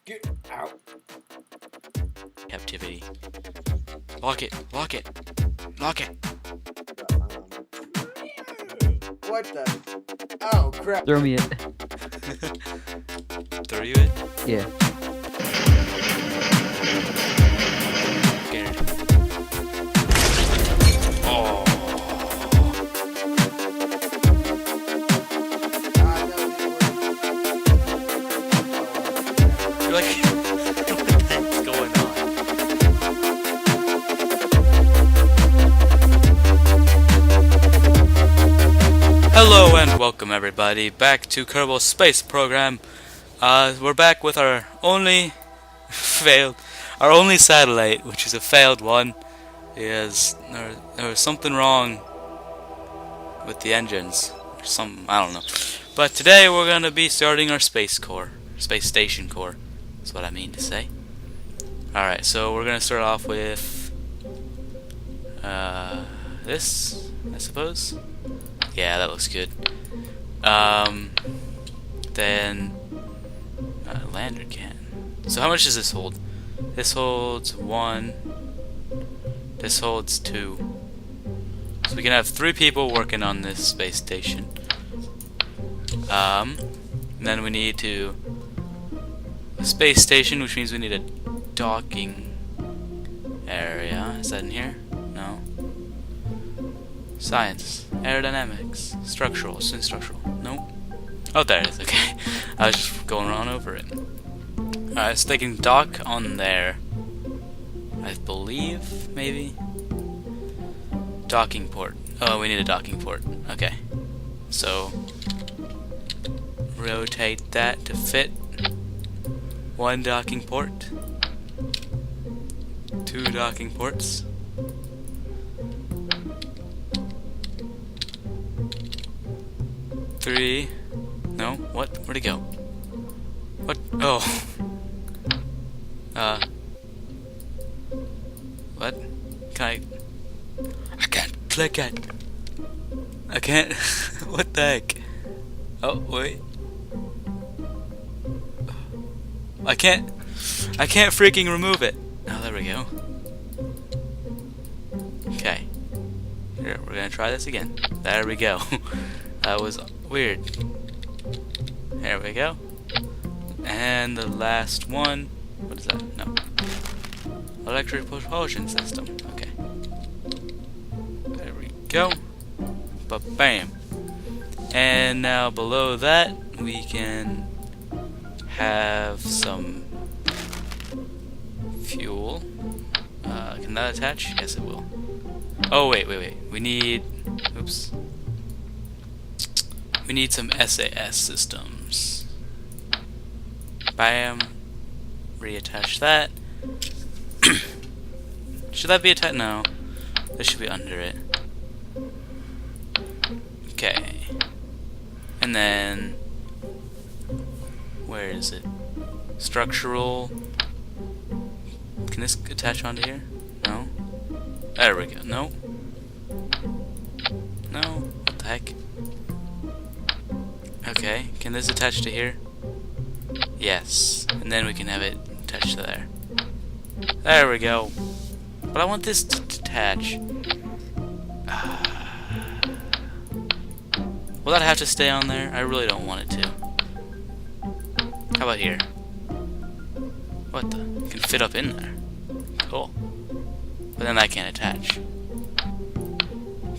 Get out. Captivity. Lock it. Lock it. Lock it. What the? Oh crap. Throw me it. Throw you it? Yeah. Scared. Oh. You're like, what's going on? Hello and welcome everybody back to Kerbal Space Program. We're back with our only our only satellite, which is a failed one. Is there was something wrong with the engines, or I don't know. But today we're gonna be starting our space station core. That's what I mean to say. All right, so we're gonna start off with this, I suppose. Yeah, that looks good. Then lander can. So how much does this hold? This holds 1. This holds 2. So we can have 3 people working on this space station. And then we need a space station, which means we need a docking area. Is that in here? No. Science, aerodynamics, structural, nope. Oh, there it is, okay. I was just going on over it. Alright, so they can dock on there. I believe, maybe? Docking port. Oh, we need a docking port. Okay. So, rotate that to fit 1 docking port. 2 docking ports. 3. No? What? Where'd it go? What? Oh. What? Can I can't click it. I can't. What the heck? Oh, wait. I can't freaking remove it. Oh, there we go. Okay. Here, we're gonna try this again. There we go. That was weird. There we go. And the last one. What is that? No. Electric propulsion system. Okay. There we go. Ba-bam. And now below that, we can have some fuel. Can that attach? Yes, it will. Oh, wait. We need... Oops. We need some SAS systems. Bam. Reattach that. Should that be attached? No. This should be under it. Okay. And then... Where is it? Structural... Can this attach onto here? No? There we go. No? No? What the heck? Okay, can this attach to here? Yes. And then we can have it attached to there. There we go. But I want this to detach. Will that have to stay on there? I really don't want it to. How about here? What the? It can fit up in there. Cool. But then that can't attach.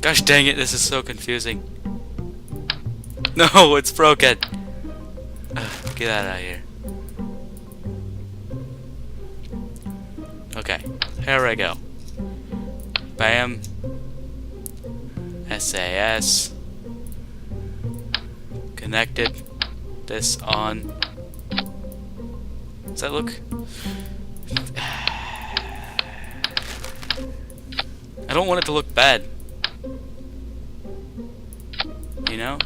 Gosh dang it, this is so confusing. No, it's broken. Get that out of here. Okay, here we go. Bam. SAS. Connected. This on. Does that look? I don't want it to look bad. You know?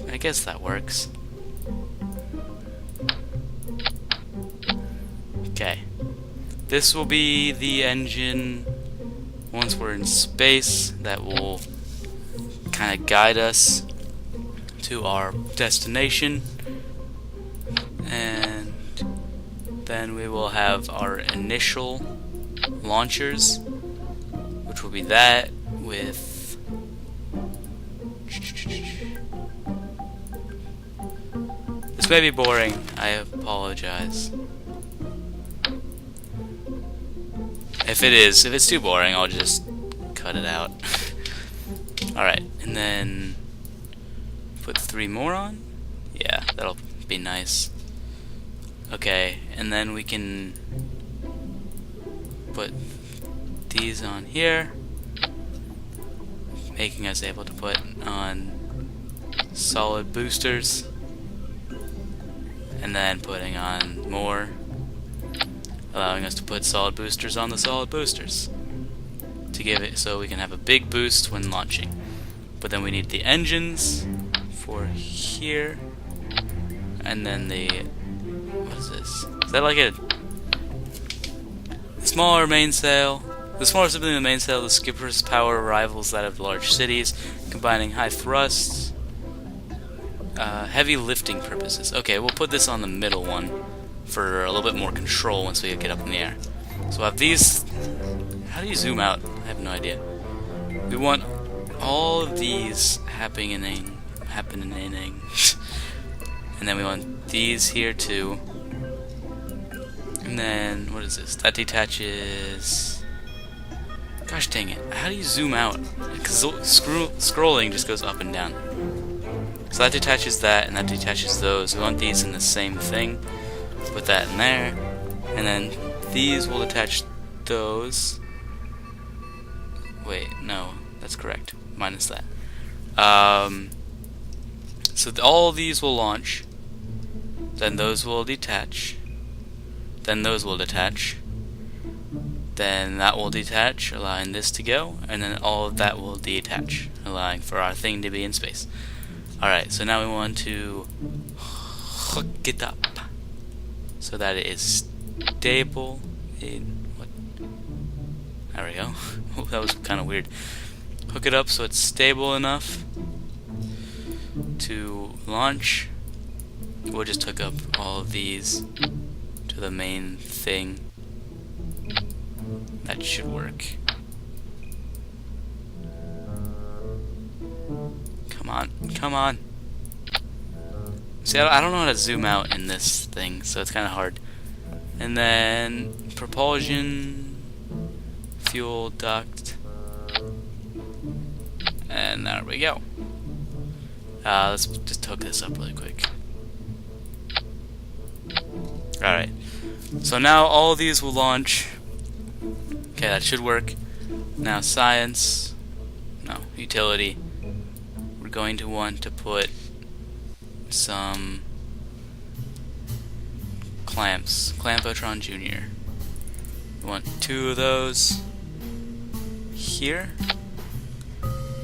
I guess that works. Okay. This will be the engine once we're in space that will kind of guide us to our destination. And Then we will have our initial launchers, which will be that with this may be boring, I apologize. If it's too boring, I'll just cut it out. Alright, and then put 3 more on? Yeah, that'll be nice. Okay, and then we can put these on here, making us able to put on solid boosters, and then putting on more, allowing us to put solid boosters on the solid boosters to give it so we can have a big boost when launching. But then we need the engines for here, and then the, what is this? Is that like a smaller mainsail? The smaller sibling of the mainsail, the skipper's power rivals that of large cities, combining high thrusts, heavy lifting purposes. Okay, we'll put this on the middle one for a little bit more control once we get up in the air. So we'll have these. How do you zoom out? I have no idea. We want all of these happening. And then we want these here too. And then, what is this? That detaches. Gosh dang it. How do you zoom out? Because scrolling just goes up and down. So that detaches that, and that detaches those. We want these in the same thing. Put that in there. And then these will attach those. Wait, no. That's correct. Minus that. So all of these will launch. Then those will detach. Then those will detach. Then that will detach, allowing this to go. And then all of that will detach, allowing for our thing to be in space. Alright, so now we want to hook it up so that it is stable in what? There we go. Oh, that was kind of weird. Hook it up so it's stable enough to launch. We'll just hook up all of these to the main thing. That should work. Come on, come on. See, I don't know how to zoom out in this thing, so it's kind of hard. And then propulsion, fuel duct, and there we go. Let's just hook this up really quick. Alright, so now all these will launch. Okay, that should work. Now science, no, utility. We're going to want to put some clamps, Clampotron Jr. We want 2 of those here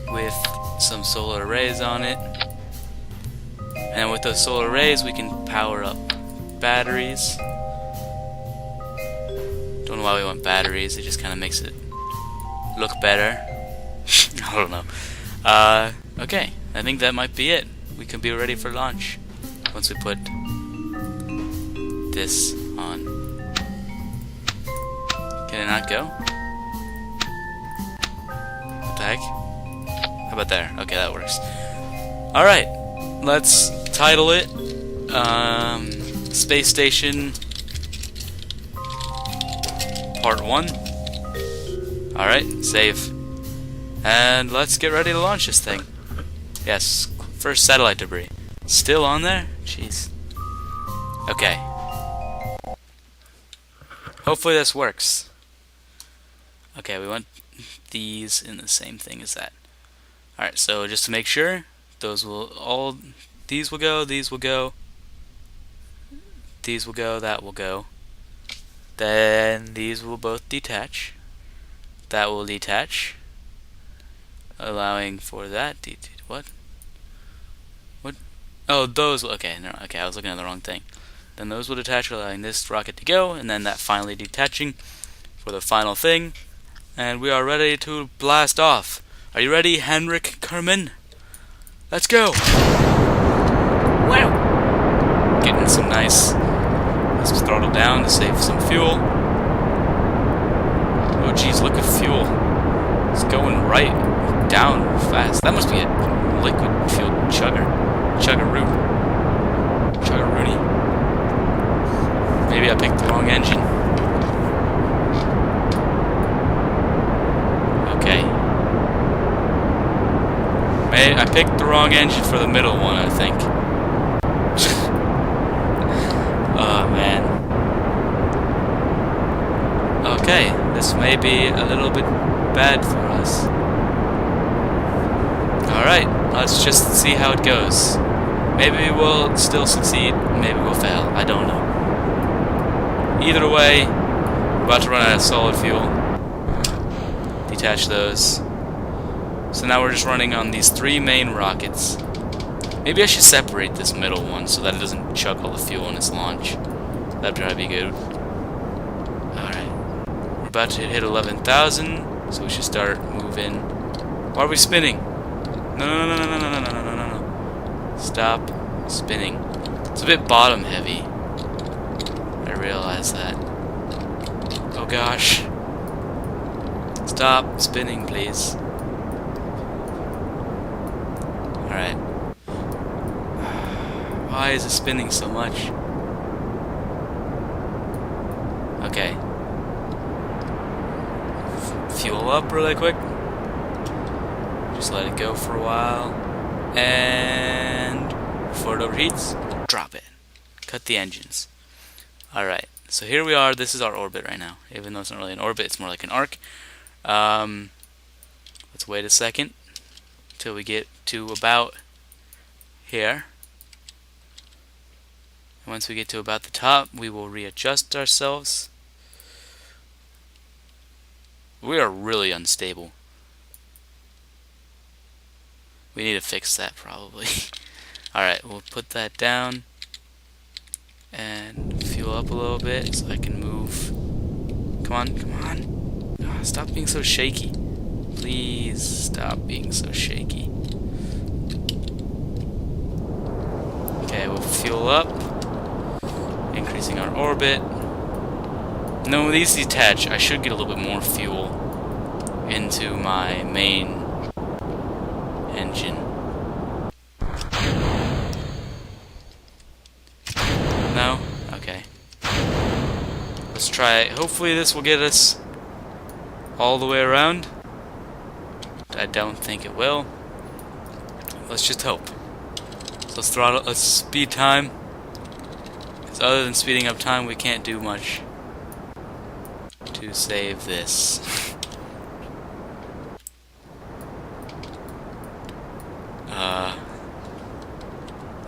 with some solar arrays on it. And with those solar arrays we can power up batteries. Don't know why we want batteries, it just kind of makes it look better. I don't know. Okay, I think that might be it. We can be ready for launch once we put this on. Can it not go? What the heck? How about there? Okay, that works. Alright, let's title it Space Station Part 1. Alright, save. And let's get ready to launch this thing. Yes, first satellite debris. Still on there? Jeez. Okay. Hopefully this works. Okay, we want these in the same thing as that. Alright, so just to make sure, these will go, these will go, these will go, that will go. Then these will both detach. That will detach, allowing for that. What? What? Oh, those. Okay, no, okay, I was looking at the wrong thing. Then those will detach, allowing this rocket to go, and then that finally detaching for the final thing. And we are ready to blast off. Are you ready, Henrik Kerman? Let's go! Wow! Getting some nice Let's throttle down to save some fuel. Oh geez, look at fuel. It's going right down fast. That must be a liquid fuel chugger. Chuggaroo. Chuggaroony. Maybe I picked the wrong engine. Okay. I picked the wrong engine for the middle one, I think. Oh man. Okay, this may be a little bit bad for us. Alright, let's just see how it goes. Maybe we'll still succeed, maybe we'll fail, I don't know. Either way, we're about to run out of solid fuel. Detach those. So now we're just running on these 3 main rockets. Maybe I should separate this middle one so that it doesn't chug all the fuel in its launch. That'd probably be good. Alright. We're about to hit 11,000, so we should start moving. Why are we spinning? No, no, no, no, no, no, no, no, no, no. Stop spinning. It's a bit bottom heavy. I realize that. Oh gosh. Stop spinning, please. Alright. Why is it spinning so much? Okay. Fuel up really quick. Just let it go for a while. And before it overheats, drop it. Cut the engines. Alright, so here we are. This is our orbit right now. Even though it's not really an orbit, it's more like an arc. Let's wait a second till we get to about here. And once we get to about the top, we will readjust ourselves. We are really unstable. We need to fix that probably. Alright, we'll put that down and fuel up a little bit so I can move. Come on, come on. Oh, stop being so shaky. Please stop being so shaky. Okay, we'll fuel up. Increasing our orbit. No, these detach. I should get a little bit more fuel into my main engine. No? Okay. Let's try it. Hopefully this will get us all the way around. I don't think it will. Let's just hope. So let's throttle, let's speed time. Because other than speeding up time, we can't do much to save this.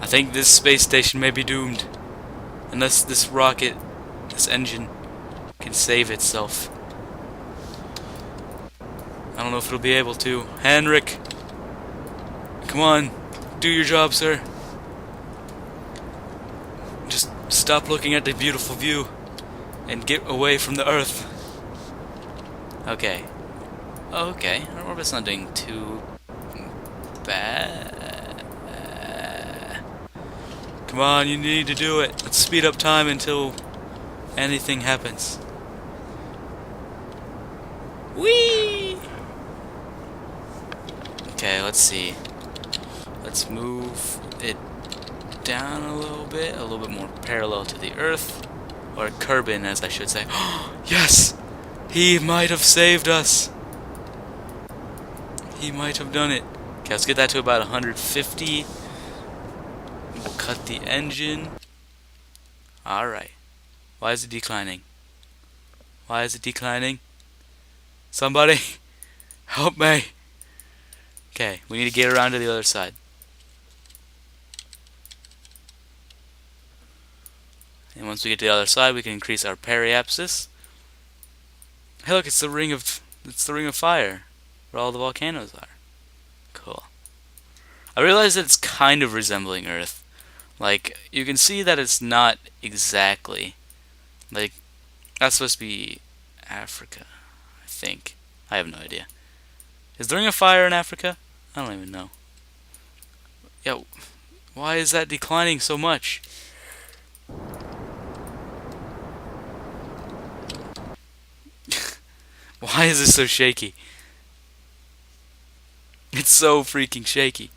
I think this space station may be doomed. Unless this rocket, this engine, can save itself. I don't know if it'll be able to. Henrik! Come on, do your job, sir. Just stop looking at the beautiful view and get away from the Earth. Okay. Okay, our orbit's not doing too bad. Come on, you need to do it. Let's speed up time until anything happens. Whee! Okay, let's see. Let's move it down a little bit more parallel to the Earth. Or Kerbal, as I should say. Yes! He might have saved us! He might have done it. Okay, let's get that to about 150. We'll cut the engine. Alright. Why is it declining? Why is it declining? Somebody help me! Okay, we need to get around to the other side. And once we get to the other side, we can increase our periapsis. Hey, look, it's the ring of fire, where all the volcanoes are. Cool. I realize that it's kind of resembling Earth. Like, you can see that it's not exactly. Like, that's supposed to be Africa, I think. I have no idea. Is the ring of fire in Africa? I don't even know. Yeah, why is that declining so much? Why is this so shaky? It's so freaking shaky.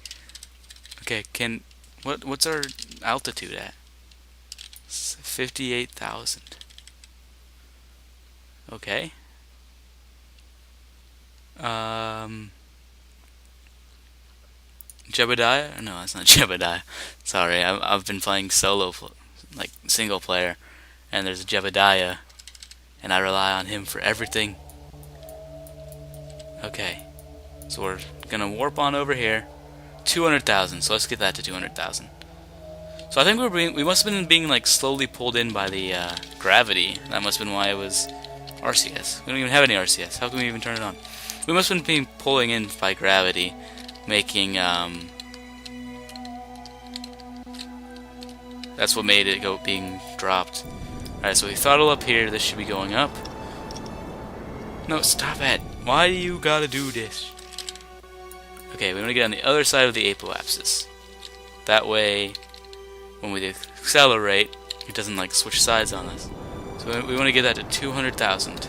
Okay, what's our altitude at? 58,000. Okay. Jebediah? No, that's not Jebediah. Sorry, I've been playing solo, like single player, and there's a Jebediah, and I rely on him for everything. Okay, so we're gonna warp on over here. 200,000. So let's get that to 200,000. So I think we must have been being like slowly pulled in by the gravity. That must have been why it was RCS. We don't even have any RCS. How can we even turn it on? We must have been being pulling in by gravity, making that's what made it go being dropped. Alright, so we throttle up here. This should be going up. No, stop it. Why do you gotta do this? Okay, we want to get on the other side of the apoapsis. That way, when we accelerate, it doesn't like switch sides on us. So we want to get that to 200,000.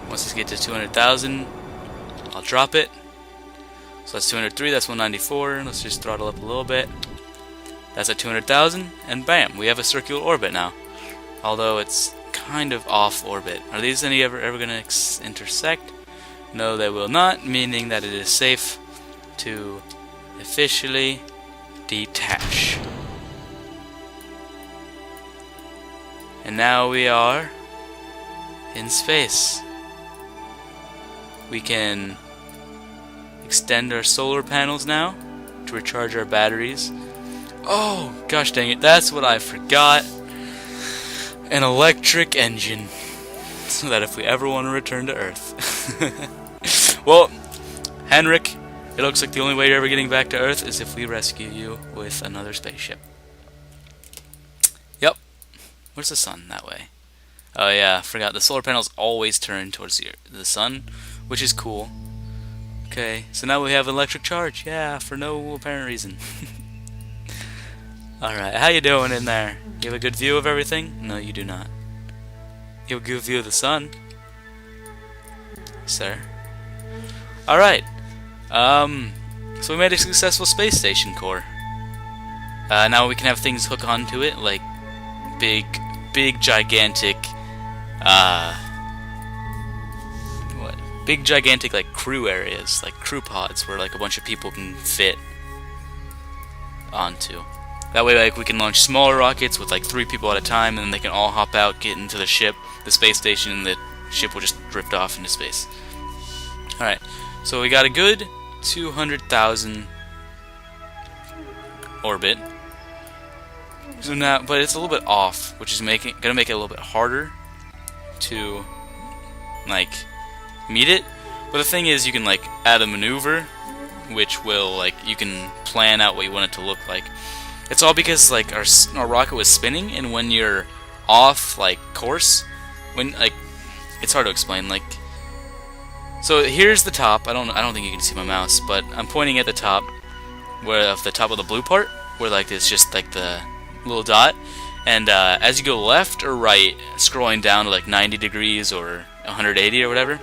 Once we get to 200,000, I'll drop it. So that's 203, that's 194. Let's just throttle up a little bit. That's at 200,000, and bam, we have a circular orbit now. Although it's kind of off orbit. Are these ever going to intersect? No, they will not, meaning that it is safe to officially detach. And now we are in space. We can extend our solar panels now to recharge our batteries. Oh, gosh dang it, that's what I forgot. An electric engine, so that if we ever want to return to Earth. Well, Henrik, it looks like the only way you're ever getting back to Earth is if we rescue you with another spaceship. Yep. Where's the sun? That way. Oh yeah, I forgot. The solar panels always turn towards the sun, which is cool. Okay, so now we have electric charge. Yeah, for no apparent reason. Alright, how you doing in there? You have a good view of everything? No, you do not. You have a good view of the sun, sir. Alright. So we made a successful space station core. Now we can have things hook onto it, like big, gigantic, big, gigantic, like crew areas, like crew pods, where like a bunch of people can fit onto. That way, like, we can launch smaller rockets with like 3 people at a time, and then they can all hop out, get into the ship, the space station, and the ship will just drift off into space. Alright, so we got a good 200,000 orbit. So now, but it's a little bit off, which is gonna make it a little bit harder to like meet it. But the thing is, you can like add a maneuver, which will like you can plan out what you want it to look like. It's all because like our rocket was spinning, and when you're off like course, when like it's hard to explain. Like, so here's the top. I don't think you can see my mouse, but I'm pointing at the top, where of the top of the blue part, where like it's just like the little dot. And as you go left or right, scrolling down to like 90 degrees or 180 or whatever,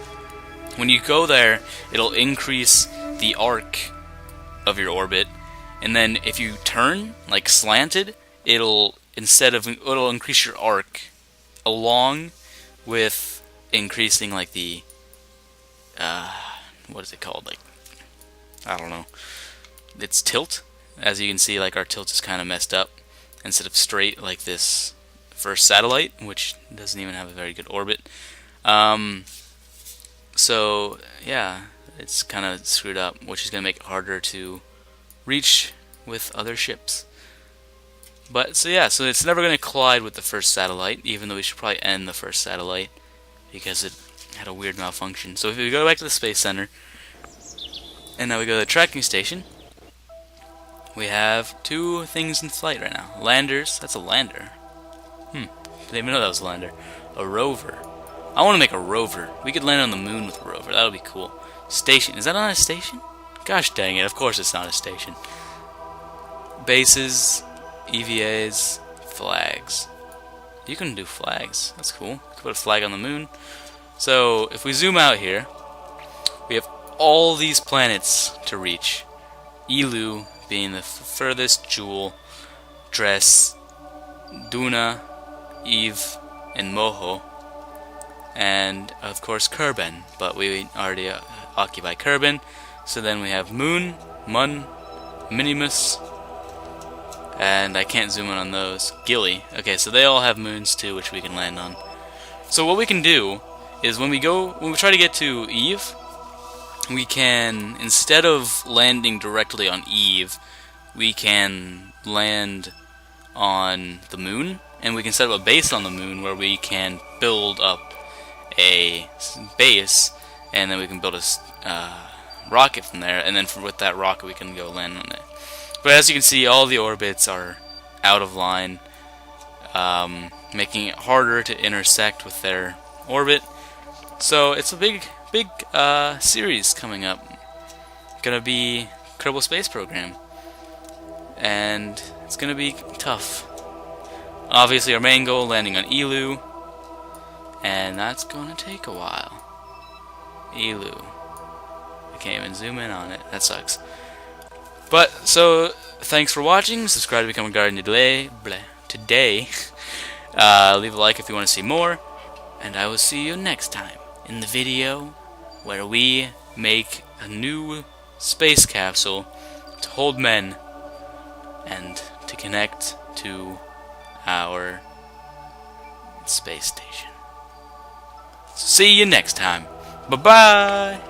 when you go there, it'll increase the arc of your orbit. And then if you turn like slanted, it'll increase your arc along with increasing like the what is it called, like I don't know, it's tilt. As you can see, like our tilt is kind of messed up. Instead of straight like this first satellite, which doesn't even have a very good orbit. So yeah, it's kind of screwed up, which is going to make it harder to reach with other ships. But so yeah, so it's never going to collide with the first satellite, even though we should probably end the first satellite because it had a weird malfunction. So if we go back to the Space Center, and now we go to the tracking station, we have 2 things in flight right now. Landers. That's a lander. Didn't even know that was a lander. A rover. I want to make a rover. We could land on the moon with a rover. That would be cool. Station. Is that not a station? Gosh dang it. Of course it's not a station. Bases. EVAs. Flags. you can do flags. That's cool. You can put a flag on the moon. So if we zoom out here, we have all these planets to reach. Ilu being the furthest, Jewel, Dress, Duna, Eve, and Moho, and of course Kerbal, but we already occupy Kerbal. So then we have Moon, Mun, Minimus, and I can't zoom in on those. Gilly. Okay, so they all have moons too, which we can land on. So what we can do is when we try to get to Eve, we can, instead of landing directly on Eve, we can land on the moon, and we can set up a base on the moon where we can build up a base, and then we can build a rocket from there, and then with that rocket we can go land on it. But as you can see, all the orbits are out of line, making it harder to intersect with their orbit. So it's a big series coming up. Gonna be Kerbal Space Program, and it's gonna be tough. Obviously, our main goal, landing on Ilu, and that's gonna take a while. Ilu. I can't even zoom in on it. That sucks. But so, thanks for watching. Subscribe to become a guardian today. Leave a like if you want to see more, and I will see you next time in the video where we make a new space capsule to hold men and to connect to our space station. See you next time. Bye-bye!